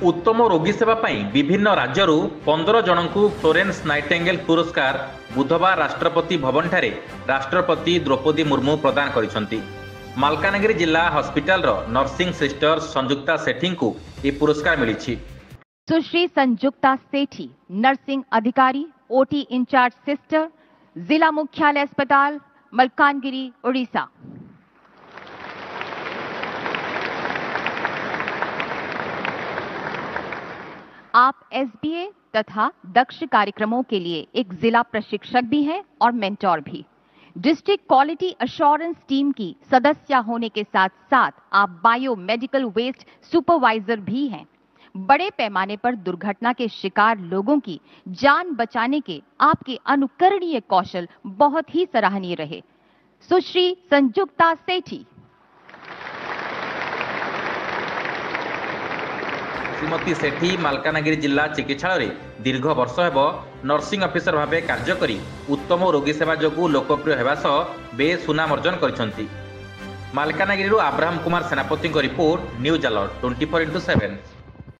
उत्तम रोगी सेवा पाई विभिन्न राज्यरू 15 जनकू फ्लोरेंस नाइटेंगेल पुरस्कार बुधवार राष्ट्रपति भवन ठारे राष्ट्रपति द्रौपदी मुर्मू प्रदान करिसंती। मालकानगिरी जिला हॉस्पिटल रो नर्सिंग सिस्टर संजुक्ता सेठी को यह पुरस्कार मिली। सुश्री संजुक्ता सेठी नर्सिंग अधिकारी ओटी इंचार्ज सिस्टर जिला मुख्यालय अस्पताल मलकानगिरी उड़ीसा। आप एसबीए तथा दक्ष कार्यक्रमों के लिए एक जिला प्रशिक्षक भी हैं और मेंटोर भी। डिस्ट्रिक्ट क्वालिटी अश्योरेंस टीम की सदस्य होने के साथ साथ आप बायोमेडिकल वेस्ट सुपरवाइजर भी हैं। बड़े पैमाने पर दुर्घटना के शिकार लोगों की जान बचाने के आपके अनुकरणीय कौशल बहुत ही सराहनीय रहे। सुश्री संजुक्ता सेठी। श्रीमती सेठी मालकानगिरी जिला चिकित्सालय दीर्घ वर्ष हेब नर्सिंग ऑफिसर भाव कार्य करी उत्तम रोगी सेवा जोगु लोकप्रिय हेबा सह बेस सुनाम अर्जन करिसंती। मालकानगिरी आब्राहम कुमार सेनापति रिपोर्ट न्यूज अलर्ट 24x7।